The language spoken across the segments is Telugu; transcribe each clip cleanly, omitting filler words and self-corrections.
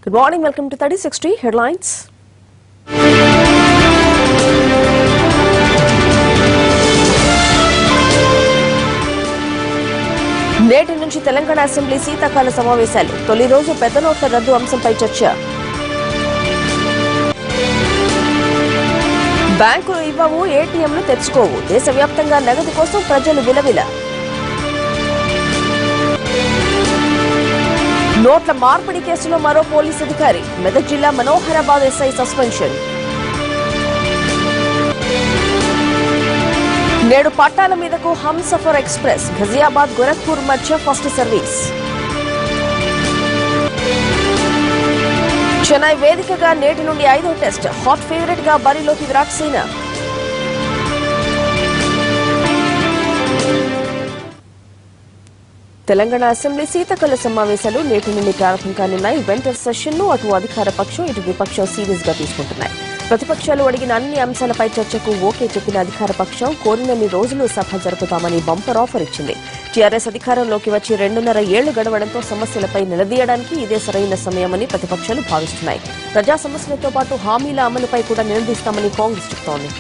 Good morning. Welcome to 3060 Headlines. నేటి నుంచి తెలంగాణ అసెంబ్లీ శీతాకాల సమావేశాలు. తొలి రోజు పెద్ద నోట్ల రద్దు అంశంపై చర్చ. బ్యాంకులు ఇవ్వవు, ఏటీఎంలు తెచ్చుకోవు. దేశవ్యాప్తంగా నగదు కోసం ప్రజలు విలవిల. నోట్ల మార్పిడి కేసులో మరో పోలీస్ అధికారి. మెదక్ జిల్లా మనోహరాబాద్ ఎస్ఐ సస్పెన్షన్. నేడు పట్టాల మీదకు హంసఫర్ ఎక్స్ప్రెస్. ఘజియాబాద్ గోరఖ్పూర్ మధ్య ఫస్ట్ సర్వీస్. చెన్నై వేదికగా నేటి నుండి 5వ టెస్ట్. హాట్ ఫేవరెట్ గా బరిలోకి విరాట్ సేన. తెలంగాణ అసెంబ్లీ శీతాకాల సమావేశాలు నేటి నుండి ప్రారంభం కానున్నాయి. వింటర్ సెషన్ ను అటు అధికార పక్షం ఇటు విపక్షం సీరియస్ గా తీసుకుంటున్నాయి. ప్రతిపక్షాలు అడిగిన అన్ని అంశాలపై చర్చకు ఓకే చెప్పిన అధికార పక్షం కోరినన్ని రోజులు సభ జరుపుతామని బంపర్ ఆఫర్ ఇచ్చింది. టీఆర్ఎస్ అధికారంలోకి వచ్చి 2.5 ఏళ్లు గడవడంతో సమస్యలపై నిలదీయడానికి ఇదే సరైన సమయమని ప్రతిపక్షాలు భావిస్తున్నాయి. ప్రజా సమస్యలతో పాటు హామీల అమలుపై కూడా నిలదీస్తామని కాంగ్రెస్ చెబుతోంది.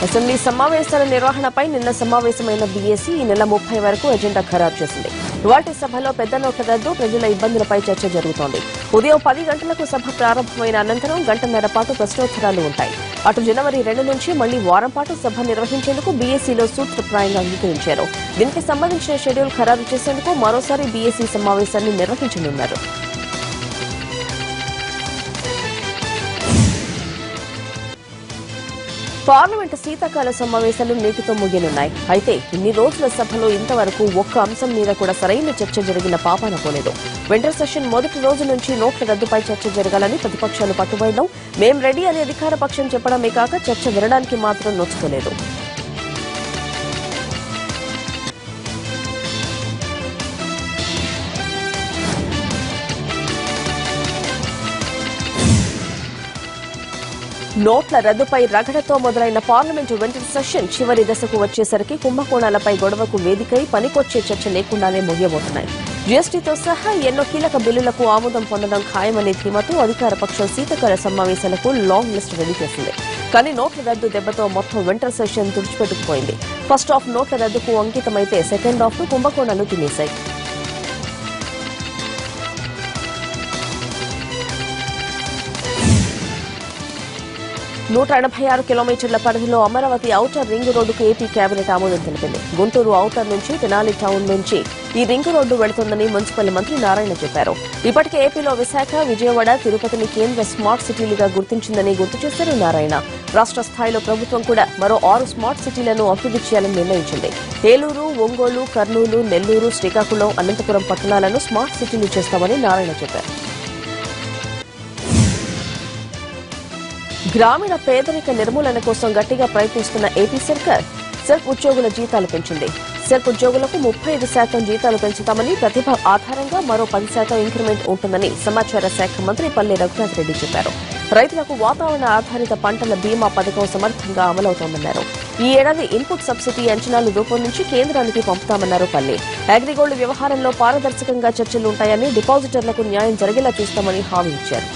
అసెంబ్లీ సమావేశాల నిర్వహణపై నిన్న సమావేశమైన బీఏసీ ఈ నెల 30 వరకు ఎజెండా ఖరారు చేసింది. ఇవాల్టి సభలో పెద్ద నోట్ల రద్దు, ప్రజల ఇబ్బందులపై చర్చ జరుగుతోంది. ఉదయం 10 గంటలకు సభ ప్రారంభమైన అనంతరం గంటన్నర పాటు ప్రశ్నోత్తరాలు ఉంటాయి. అటు జనవరి 2 నుంచి మళ్లీ వారం పాటు సభ నిర్వహించేందుకు బీఏసీలో సూత్రప్రాయంగా అంగీకరించారు. దీనికి సంబంధించిన షెడ్యూల్ ఖరారు చేసేందుకు మరోసారి బీఏసీ సమావేశాన్ని నిర్వహించనున్నారు. పార్లమెంటు శీతాకాల సమావేశాలు నేటితో ముగియనున్నాయి. అయితే ఇన్ని రోజుల సభలో ఇంతవరకు ఒక్క అంశం మీద కూడా సరైన చర్చ జరిగిన పాపాన పోలేదు. వింటర్ సెషన్ మొదటి రోజు నుంచి నోట్ల రద్దుపై చర్చ జరగాలని ప్రతిపక్షాలు పట్టుబడడం, మేం రెడీ అని అధికార పక్షం చెప్పడమే కాక చర్చ వినడానికి మాత్రం నోచుకోలేదు. నోట్ల రద్దుపై రగడతో మొదలైన పార్లమెంటు వింటర్ సెషన్ చివరి దశకు వచ్చేసరికి కుంభకోణాలపై గొడవకు వేదికై పనికొచ్చే చర్చ లేకుండానే ముగియబోతున్నాయి. జీఎస్టీతో సహా ఎన్నో కీలక బిల్లులకు ఆమోదం పొందడం ఖాయమనే ధీమాతో అధికార పక్షం శీతాకాల సమావేశాలకు లాంగ్ లిస్ట్ రెడీ చేసింది. కానీ నోట్ల రద్దు దెబ్బతో మొత్తం వింటర్ సెషన్ తుడిచిపెట్టుకుపోయింది. ఫస్ట్ హాఫ్ నోట్ల రద్దుకు అంకితమైతే సెకండ్ హాఫ్ ను కుంభకోణాలు తినేశాయి. ₹186 కిలోమీటర్ల పరిధిలో అమరావతి ఔటర్ రింగ్ రోడ్డుకు ఏపీ కేబినెట్ ఆమోదం తెలిపింది. గుంటూరు ఔటర్ నుంచి తెనాలి టౌన్ నుంచి ఈ రింగ్ రోడ్డు వెళుతుందని మున్సిపల్ మంత్రి నారాయణ చెప్పారు. ఇప్పటికే ఏపీలో విశాఖ, విజయవాడ, తిరుపతిని కేంద్ర స్మార్ట్ సిటీలుగా గుర్తించిందని గుర్తు చేశారు నారాయణ. రాష్ట్ర స్థాయిలో ప్రభుత్వం కూడా మరో 6 స్మార్ట్ సిటీలను అభివృద్ది చేయాలని నిర్ణయించింది. ఏలూరు, ఒంగోలు, కర్నూలు, నెల్లూరు, శ్రీకాకుళం, అనంతపురం పట్టణాలను స్మార్ట్ సిటీలు చేస్తామని నారాయణ చెప్పారు. గ్రామీణ పేదరిక నిర్మూలన కోసం గట్టిగా ప్రయత్నిస్తున్న ఏపీ సర్కార్ సెల్ఫ్ ఉద్యోగుల జీతాలు పెంచింది. సెల్ఫ్ ఉద్యోగులకు 35% జీతాలు పెంచుతామని, ప్రతిభ ఆధారంగా మరో 10% ఇంక్రిమెంట్ ఉంటుందని సమాచార శాఖ మంత్రి పల్లె రఘునాథ్ రెడ్డి చెప్పారు. రైతులకు వాతావరణ ఆధారిత పంటల బీమా పథకం సమర్థంగా అమలవుతోందన్నారు. ఈ ఏడాది ఇన్పుట్ సబ్సిడీ అంచనాలు రూపొందించి కేంద్రానికి పంపుతామన్నారు పల్లె. అగ్రిగోల్డ్ వ్యవహారంలో పారదర్శకంగా చర్చలుంటాయని, డిపాజిటర్లకు న్యాయం జరిగేలా చూస్తామని హామీ ఇచ్చారు.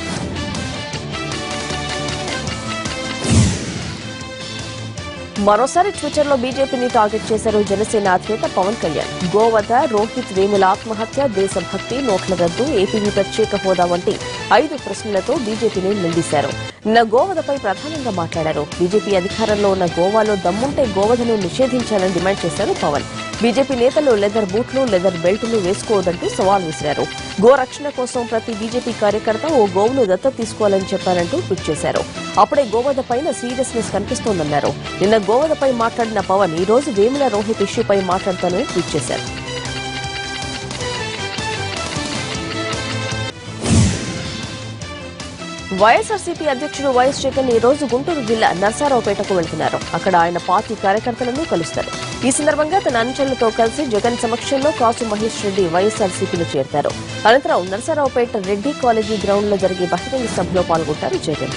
మరోసారి ట్విట్టర్లో బీజేపీని టార్గెట్ చేశారు జనసేన అధినేత పవన్ కళ్యాణ్. గోవధ, రోహిత్ వేముల ఆత్మహత్య, దేశభక్తి, నోట్ల రద్దు, ఏపీకి ప్రత్యేక హోదా వంటి 5 ప్రశ్నలతో బీజేపీని నిలదీశారు. నిన్న గోవధపై ప్రధానంగా మాట్లాడారు. బీజేపీ అధికారంలో ఉన్న గోవాలో దమ్ముంటే గోవధను నిషేధించాలని డిమాండ్ చేశారు పవన్. బీజేపీ నేతలు లెదర్ బూట్లు, లెదర్ బెల్టులు వేసుకోవద్దంటూ సవాల్ విసిరారు. గో రక్షణ కోసం ప్రతి బీజేపీ కార్యకర్త ఓ గోవును దత్తత తీసుకోవాలని చెప్పారంటూ ట్వీట్ చేశారు. అప్పుడే గోవధ పైన సీరియస్నెస్ కనిపిస్తోందన్నారు. నిన్న గోవధపై మాట్లాడిన పవన్ ఈ రోజు వేముల రోహిత్ ఇష్యూపై మాట్లాడతానని ట్వీట్ చేశారు. వైఎస్ఆర్సీపీ అధ్యక్షుడు వైఎస్ జగన్ ఈ రోజు గుంటూరు జిల్లా నర్సారావుపేటకు వెళ్తున్నారు. అక్కడ ఆయన పార్టీ కార్యకర్తలను కలుస్తారు. ఈ సందర్భంగా తన అనుచరులతో కలిసి జగన్ సమక్షంలో కాసు మహేష్ రెడ్డి వైఎస్ఆర్సీపీలో చేరతారు. అనంతరం నర్సారావుపేట రెడ్డి కాలేజీ గ్రౌండ్ లో జరిగే బహిరంగ సభలో పాల్గొంటారు జగన్.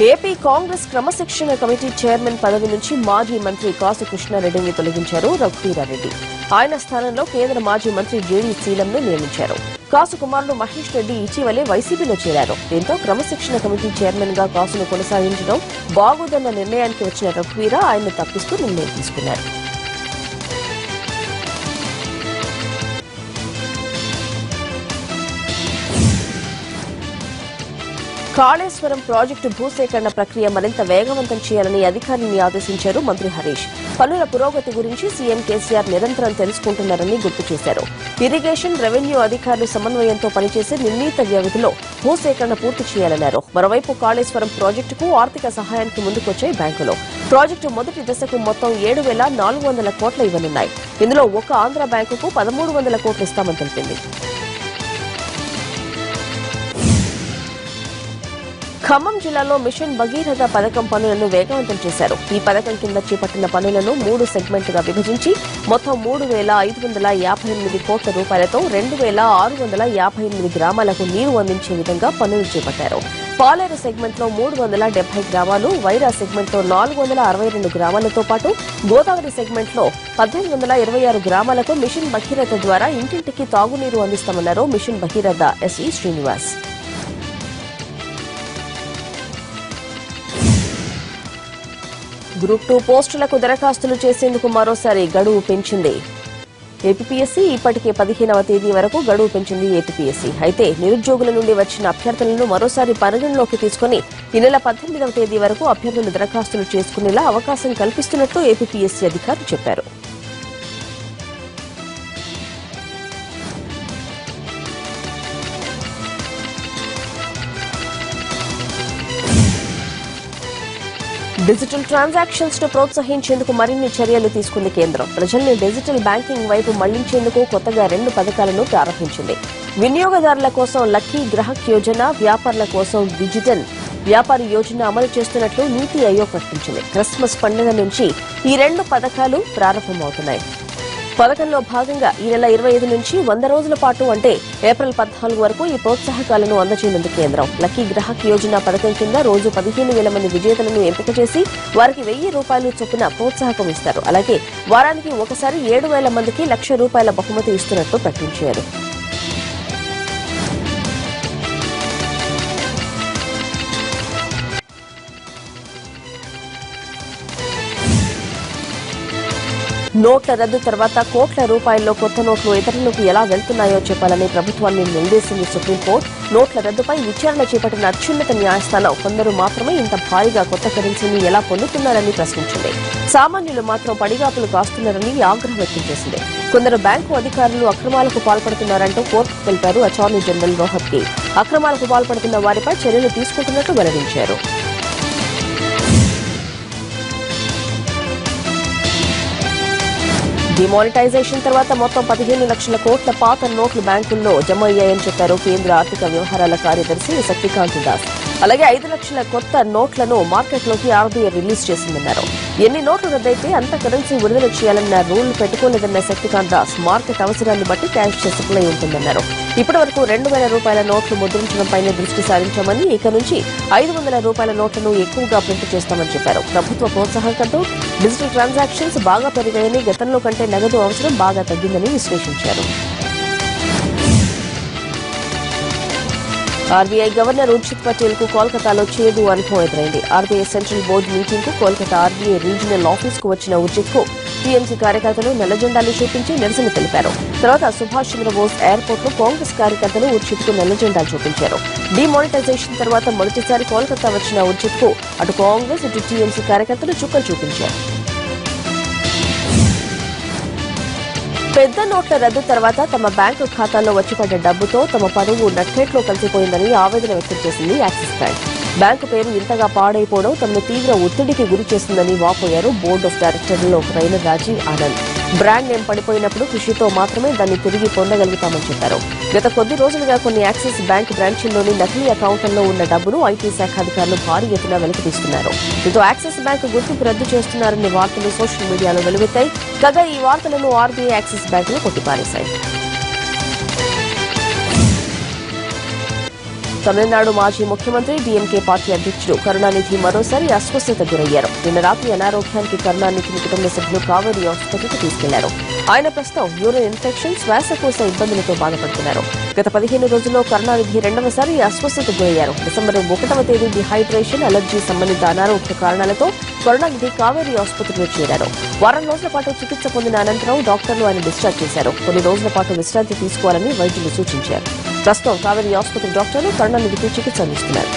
ఏపీ కాంగ్రెస్ క్రమశిక్షణ కమిటీ చైర్మన్ పదవి నుంచి మాజీ మంత్రి కాసు కృష్ణారెడ్డిని తొలగించారు రఘువీరారెడ్డి. ఆయన స్థానంలో కేంద్ర మాజీ మంత్రి జేడీ శీలంను నియమించారు. కాసు కుమారుడు మహేష్ రెడ్డి ఇటీవలే వైసీపీలో చేరారు. దీంతో క్రమశిక్షణ కమిటీ చైర్మన్ గా కాసును కొనసాగించడం బాగోదన్న నిర్ణయానికి వచ్చిన రఘువీరా ఆయన్ను తప్పిస్తూ నిర్ణయం తీసుకున్నారు. కాళేశ్వరం ప్రాజెక్టు భూసేకరణ ప్రక్రియ మరింత వేగవంతం చేయాలని అధికారులను ఆదేశించారు మంత్రి హరీష్. పనుల పురోగతి గురించి సీఎం కేసీఆర్ నిరంతరం తెలుసుకుంటున్నారని గుర్తు చేశారు. ఇరిగేషన్, రెవెన్యూ అధికారులు సమన్వయంతో పనిచేసి నిర్ణీత వ్యవధిలో భూసేకరణ పూర్తి చేయాలన్నారు. మరోవైపు కాళేశ్వరం ప్రాజెక్టుకు ఆర్థిక సహాయానికి ముందుకొచ్చాయి బ్యాంకులు. ప్రాజెక్టు మొదటి దశకు మొత్తం 7,400 కోట్ల ఇవ్వనున్నాయి. ఇందులో ఒక ఆంధ్ర బ్యాంకుకు 1,300 కోట్లు ఇస్తామని తెలిపింది. ఖమ్మం జిల్లాలో మిషన్ భగీరథ పథకం పనులను వేగవంతం చేశారు. ఈ పథకం కింద చేపట్టిన పనులను 3 సెగ్మెంట్లుగా విభజించి మొత్తం 3,558 కోట్ల రూపాయలతో 2,658 గ్రామాలకు నీరు అందించే విధంగా పనులు చేపట్టారు. పాలేరు సెగ్మెంట్లో 370 గ్రామాలు, వైరా సెగ్మెంట్లో 462 గ్రామాలతో పాటు గోదావరి సెగ్మెంట్లో 1,826 గ్రామాలకు మిషన్ భగీరథ ద్వారా ఇంటింటికి తాగునీరు అందిస్తామన్నారు mission Bhagiratha SE Srinivas. Group 2 పోస్టులకు దరఖాస్తులు చేసేందుకు మరోసారి గడువు పెంచింది ఏపీపీఎస్సీ. ఇప్పటికే 15వ తేదీ వరకు గడువు పెంచింది ఏపీపీఎస్సీ. అయితే నిరుద్యోగుల నుండి వచ్చిన అభ్యర్థులను మరోసారి పరిగణలోకి తీసుకుని ఈ నెల 18వ తేదీ వరకు అభ్యర్థులు దరఖాస్తులు చేసుకునేలా అవకాశం కల్పిస్తున్నట్లు ఏపీపీఎస్సీ అధికారులు చెప్పారు. డిజిటల్ ట్రాన్సాక్షన్స్ ను ప్రోత్సహించేందుకు మరిన్ని చర్యలు తీసుకుంది కేంద్రం. ప్రజల్ని డిజిటల్ బ్యాంకింగ్ వైపు మళ్లించేందుకు కొత్తగా 2 పథకాలను ప్రారంభించింది. వినియోగదారుల కోసం లక్కీ గ్రాహక్ యోజన, వ్యాపారుల కోసం డిజిటల్ వ్యాపారి యోజన అమలు చేస్తున్నట్లు నీతి ఆయోగ్ ప్రకటించింది. క్రిస్మస్ పండుగ నుంచి ఈ 2 పథకాలు ప్రారంభమవుతున్నాయి. పథకంలో భాగంగా ఈ నెల 25 నుంచి 100 రోజుల పాటు అంటే ఏప్రిల్ 14 వరకు ఈ ప్రోత్సాహకాలను అందజేయనుంది కేంద్రం. లక్కీ గ్రాహక్ యోజన పథకం కింద రోజు 15,000 మంది విజేతలను ఎంపిక చేసి వారికి 1,000 రూపాయలు చొప్పున ప్రోత్సాహకం ఇస్తారు. అలాగే వారానికి ఒకసారి 7,000 మందికి ₹1,00,000 బహుమతి ఇస్తున్నట్లు ప్రకటించారు. నోట్ల రద్దు తర్వాత కోట్ల రూపాయల్లో కొత్త నోట్లు ఇతరులకు ఎలా వెళ్తున్నాయో చెప్పాలని ప్రభుత్వాన్ని నిలదీసింది సుప్రీంకోర్టు. నోట్ల రద్దుపై విచారణ చేపట్టిన అత్యున్నత న్యాయస్థానం కొందరు మాత్రమే ఇంత భారీగా కొత్త కరెన్సీని ఎలా పొందుతున్నారని ప్రశ్నించింది. సామాన్యులు మాత్రం పడిగాపులు కాస్తున్నారని ఆగ్రహం వ్యక్తం చేసింది. కొందరు బ్యాంకు అధికారులు అక్రమాలకు పాల్పడుతున్నారంటూ కోర్టుకు తెలిపారు అటార్నీ జనరల్ రోహత్గి. అక్రమాలకు పాల్పడుతున్న వారిపై చర్యలు తీసుకుంటున్నట్లు వెల్లడించారు. డిమానిటైజేషన్ తర్వాత మొత్తం 15 లక్షల కోట్ల పాత నోట్లు బ్యాంకుల్లో జమ అయ్యాయని చెప్పారు కేంద్ర ఆర్థిక వ్యవహారాల కార్యదర్శి శక్తికాంత్ దాస్. అలాగే 5 లక్షల కొత్త నోట్లను మార్కెట్లోకి ఆర్బీఐ రిలీజ్ చేసిందన్నారు. ఎన్ని నోట్లు రద్దయితే అంత కరెన్సీ విడుదల చేయాలన్న రూల్ పెట్టుకోలేదన్న శక్తికాంత్ దాస్ మార్కెట్ అవసరాన్ని బట్టి క్యాష్ సప్లై ఉంటుందన్నారు. ఇప్పటి వరకు 2,000 రూపాయల నోట్లు ముద్రించడంపైనే దృష్టి సారించామని, ఇక నుంచి 500 రూపాయల నోట్లను ఎక్కువగా ప్రింట్ చేస్తామని చెప్పారు. ప్రభుత్వ ప్రోత్సాహకంతో డిజిటల్ ట్రాన్సాక్షన్స్ బాగా పెరిగాయని, గతంలో కంటే నగదు అవసరం బాగా తగ్గిందని విశ్లేషించారు. ఆర్బీఐ గవర్నర్ ఉర్జిత్ పటేల్ కు కోల్కతాలో చేదు అనుభవం ఎదురైంది. ఆర్బీఐ సెంట్రల్ బోర్డు మీటింగ్ కు కోల్కతా ఆర్బీఐ రీజనల్ ఆఫీస్ కు వచ్చిన ఉర్జిత్ కు టీఎంసీ కార్యకర్తలు నల్లజెండాలు చూపించి నిరసన తెలిపారు. తర్వాత సుభాష్ చంద్రబోస్ ఎయిర్పోర్ట్ లో కాంగ్రెస్ కార్యకర్తలు ఉర్జిత్ కు నల్లజెండాలు చూపించారు. డిమానిటైజేషన్ తర్వాత మొదటిసారి కోల్కతా వచ్చిన ఉర్జిత్ కు అటు కాంగ్రెస్ ఇటు టీఎంసీ కార్యకర్తలు చుక్కలు చూపించారు. పెద్ద నోట్ల రద్దు తర్వాత తమ బ్యాంకు ఖాతాల్లో వచ్చిపడ్డ డబ్బుతో తమ పరువు నట్టేట్లో కలిసిపోయిందని ఆవేదన వ్యక్తం చేసింది యాక్సిస్ బ్యాంక్. బ్యాంకు పేరు ఇంతగా పాడైపోవడం తమను తీవ్ర ఒత్తిడికి గురి చేస్తుందని వాపోయారు బోర్డు ఆఫ్ డైరెక్టర్లలో ఒకరైన రాజీవ్ ఆనంద్. బ్రాండ్ నేమ్ పడిపోయినప్పుడు కృషితో మాత్రమే దాన్ని తిరిగి పొందగలుగుతామని చెప్పారు. గత కొద్ది రోజులుగా కొన్ని యాక్సిస్ బ్యాంక్ బ్రాంచీల్లోని నకిలీ అకౌంట్లలో ఉన్న డబ్బును ఐటీ శాఖ అధికారులు భారీ ఎత్తున వెలికితీస్తున్నారు. దీంతో యాక్సిస్ బ్యాంక్ గుర్తింపు రద్దు చేస్తున్నారనే వార్తలు సోషల్ మీడియాలో వెలువెత్తాయి. కాగా ఈ వార్తలను ఆర్బీఐ యాక్సిస్ బ్యాంకులు కొట్టిపారేశాయి. తమిళనాడు మాజీ ముఖ్యమంత్రి డీఎంకే పార్టీ అధ్యక్షుడు కరుణానిధి మరోసారి అస్వస్థతకు గురయ్యారు. నిన్న రాత్రి అనారోగ్యానికి కరుణానిధిని కుటుంబ సభ్యులు కావేరీ ఆసుపత్రికి తీసుకెళ్లారు. ఆయన ప్రస్తుతం యూరిన్ ఇన్ఫెక్షన్, శ్వాసకోశ ఇబ్బందులతో బాధపడుతున్నారు. గత 15 రోజుల్లో కరుణానిధి రెండవసారి అస్వస్థతకు గురయ్యారు. డిసెంబర్ 1వ తేదీ డిహైడ్రేషన్, అలర్జీ సంబంధిత అనారోగ్య కారణాలతో కరుణానిధి కావేరీ ఆసుపత్రిలో చేరారు. వారం రోజుల పాటు చికిత్స పొందిన అనంతరం డాక్టర్లు ఆయన డిశ్చార్జ్ చేశారు. కొన్ని రోజుల పాటు విశ్రాంతి తీసుకోవాలని వైద్యులు సూచించారు. ప్రస్తుతం కావేరీ ఆసుపత్రి డాక్టర్లు కరుణానిధికి చికిత్స అందిస్తున్నారు.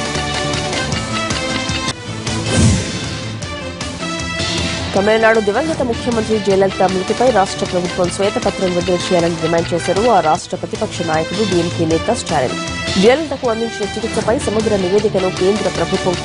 తమిళనాడు దివంగత ముఖ్యమంత్రి జయలలిత మృతిపై రాష్ట్ర ప్రభుత్వం శ్వేతపత్రం విడుదల చేయాలని డిమాండ్ చేశారు ఆ రాష్ట్ర ప్రతిపక్ష నాయకుడు డీఎంకే నేత స్టాలిన్. జయలలితకు అందించిన చికిత్సపై సమగ్ర నివేదికను కేంద్ర ప్రభుత్వం